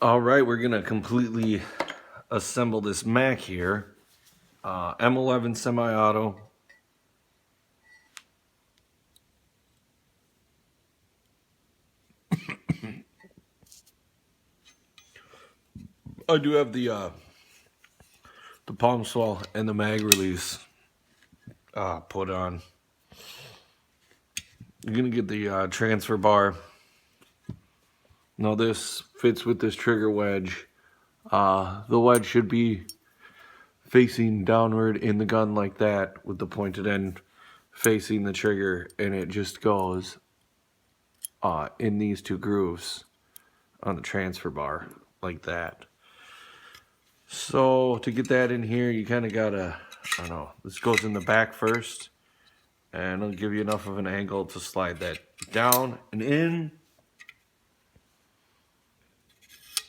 All right, we're gonna completely assemble this Mac here. M11 semi-auto. I do have the palm swell and the mag release put on. You're gonna get the transfer bar. Now this fits with this trigger wedge. The wedge should be facing downward in the gun like that, with the pointed end facing the trigger, and it just goes in these two grooves on the transfer bar like that. So to get that in here, you kind of gotta, I don't know, this goes in the back first, and it'll give you enough of an angle to slide that down and in,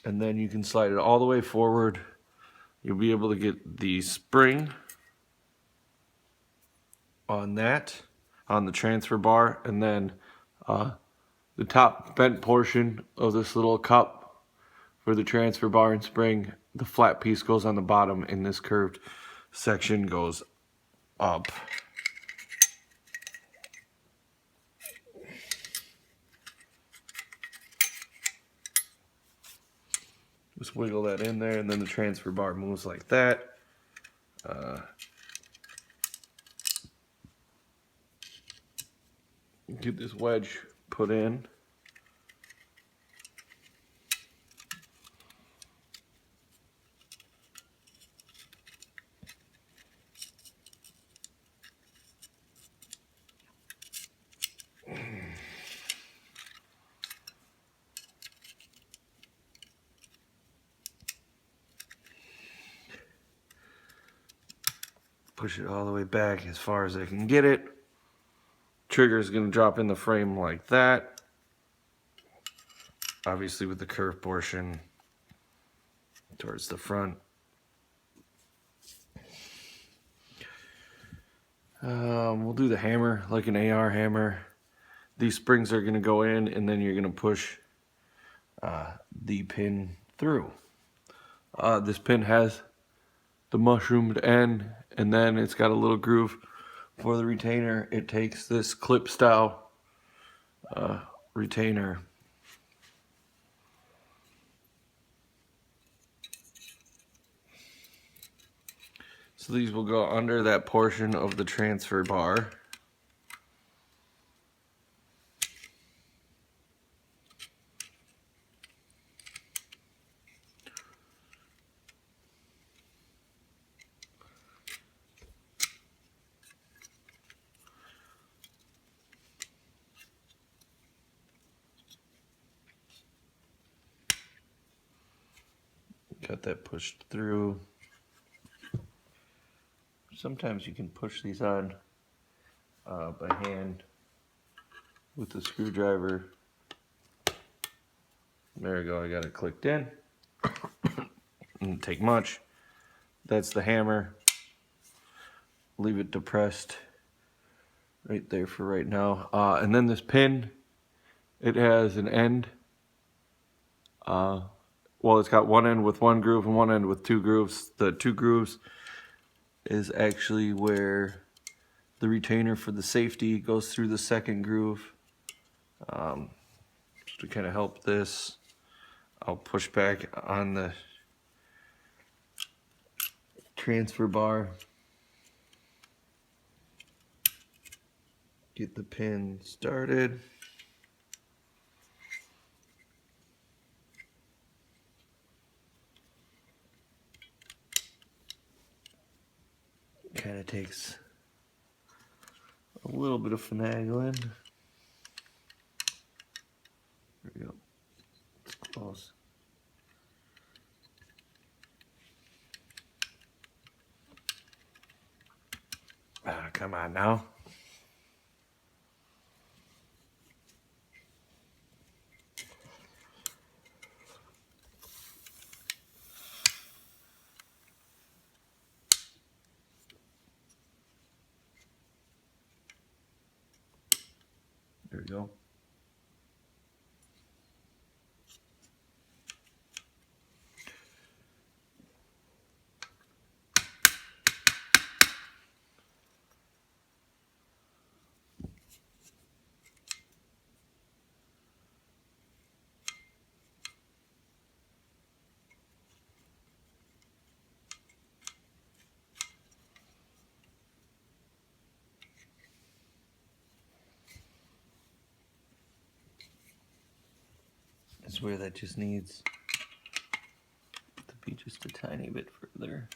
and then you can slide it all the way forward. You'll be able to get the spring on that, on the transfer bar, and then the top bent portion of this little cup for the transfer bar and spring, the flat piece goes on the bottom, and this curved section goes up. Just wiggle that in there, and then the transfer bar moves like that. Get this wedge put in. Push it all the way back as far as I can get it. Trigger is going to drop in the frame like that. Obviously with the curved portion towards the front. We'll do the hammer like an AR hammer. These springs are going to go in, and then you're going to push the pin through. This pin has the mushroomed end, and then it's got a little groove for the retainer. It takes this clip style retainer. So these will go under that portion of the transfer bar. Got that pushed through. Sometimes you can push these on by hand with the screwdriver. There we go, I got it clicked in. Didn't take much. That's the hammer. Leave it depressed right there for right now. And then this pin, it has an end. Well, it's got one end with one groove and one end with two grooves. The two grooves is actually where the retainer for the safety goes through the second groove. To kind of help this, I'll push back on the transfer bar. Get the pin started. Kind of takes a little bit of finagling. There we go. It's close. Come on now. There we go. where that just needs to be just a tiny bit further.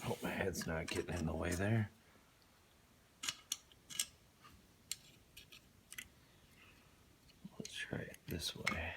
Hope my head's not getting in the way there. Let's try it this way.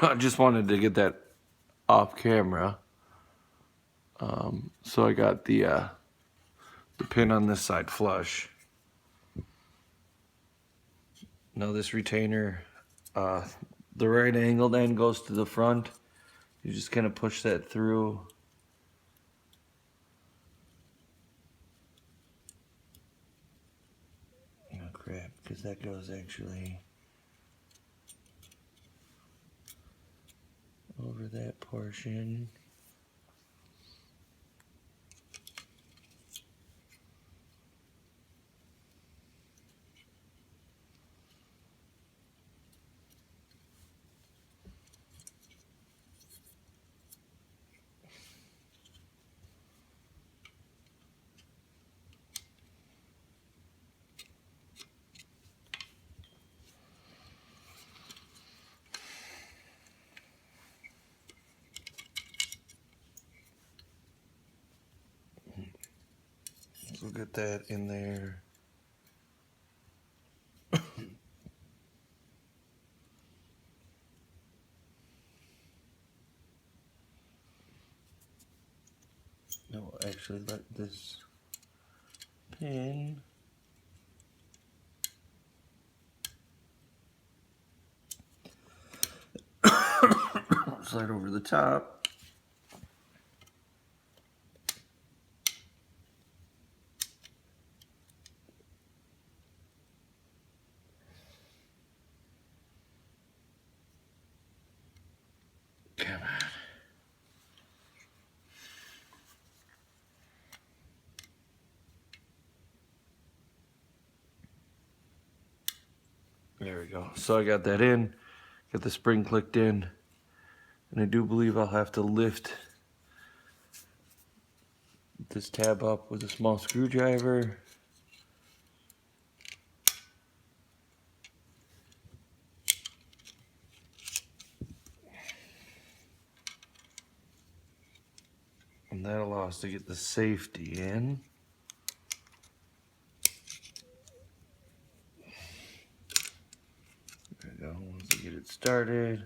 I just wanted to get that off camera. So I got the pin on this side flush. Now this retainer, the right angled end goes to the front. You just kind of push that through. Oh crap, because that goes actually over that portion. So we'll get that in there. No, we'll actually let this pin slide over the top. Come on. There we go. So I got that in, got the spring clicked in, and I do believe I'll have to lift this tab up with a small screwdriver. And that allows us to get the safety in. There we go. Once we get it started,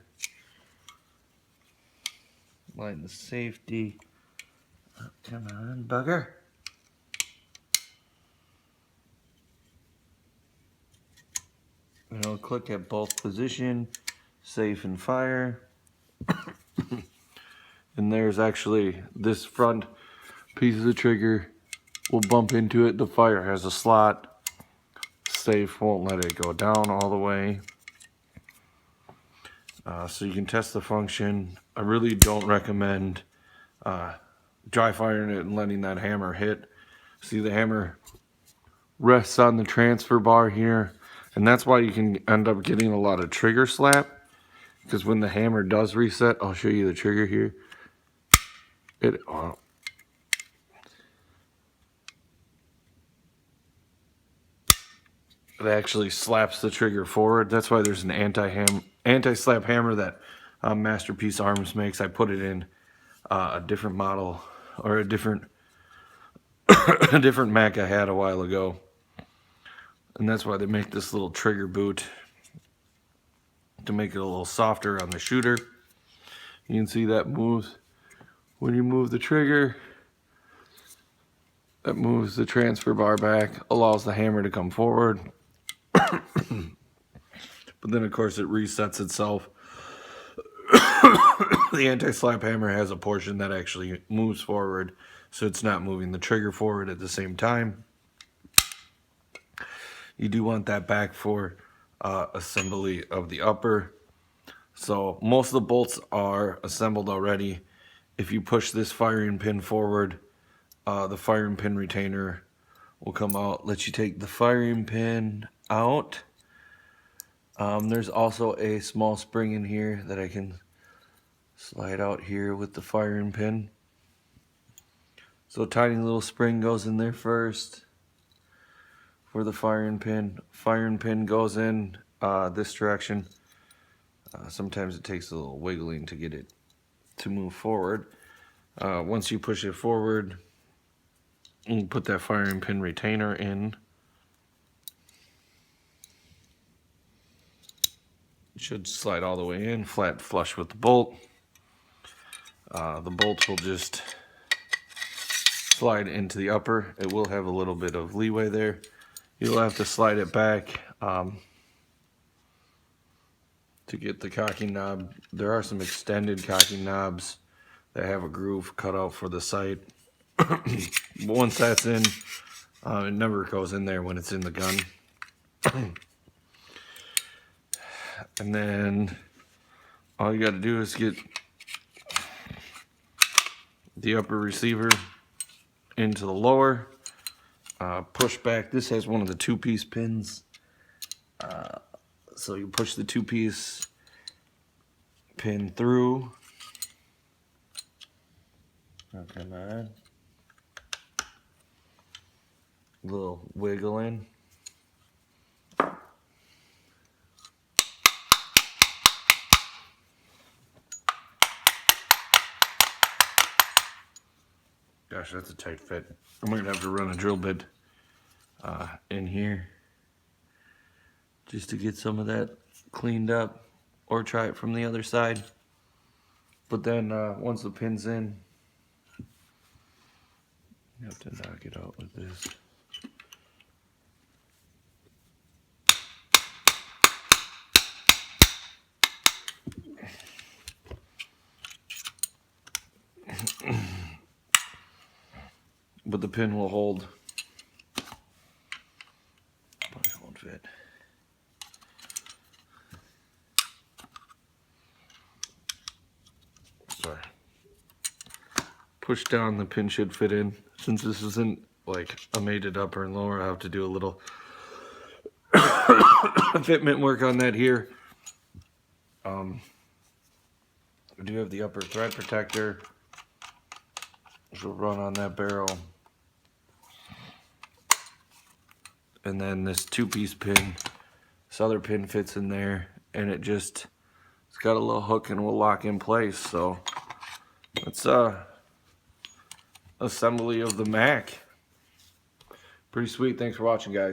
line the safety. Oh, come on, bugger. And I'll click at both position, safe and fire. And there's actually this front piece of the trigger will bump into it. The fire has a slot. Safe won't let it go down all the way. So you can test the function. I really don't recommend dry firing it and letting that hammer hit. See, the hammer rests on the transfer bar here. And that's why you can end up getting a lot of trigger slap, because when the hammer does reset, I'll show you the trigger here. It actually slaps the trigger forward. That's why there's an anti-slap hammer that Masterpiece Arms makes. I put it in a different model, or a different a different Mac I had a while ago. And that's why they make this little trigger boot, to make it a little softer on the shooter. You can see that moves. When you move the trigger, that moves the transfer bar back, allows the hammer to come forward. But then of course it resets itself. The anti-slap hammer has a portion that actually moves forward, so it's not moving the trigger forward at the same time. You do want that back for assembly of the upper. So most of the bolts are assembled already. If you push this firing pin forward, the firing pin retainer will come out. Let you take the firing pin out. There's also a small spring in here that I can slide out here with the firing pin. So a tiny little spring goes in there first for the firing pin. Firing pin goes in this direction. Sometimes it takes a little wiggling to get it to move forward. Once you push it forward, you put that firing pin retainer in. It should slide all the way in, flat flush with the bolt. The bolt will just slide into the upper. It will have a little bit of leeway there. You'll have to slide it back to get the cocking knob. There are some extended cocking knobs that have a groove cut out for the sight. But once that's in, it never goes in there when it's in the gun. And then all you got to do is get the upper receiver into the lower, push back. This has one of the two-piece pins, so you push the two-piece pin through. Oh, come on. A little wiggle in. Gosh, that's a tight fit. I'm going to have to run a drill bit in here just to get some of that cleaned up, or try it from the other side. But then once the pin's in, you have to knock it out with this. But the pin will hold. Probably won't fit. Sorry. Push down, the pin should fit in. Since this isn't like a mated upper and lower, I have to do a little fitment work on that here. I do have the upper thread protector, which will run on that barrel. And then this two-piece pin, this other pin fits in there, and it's got a little hook and will lock in place. So it's assembly of the Mac. Pretty sweet. Thanks for watching, guys.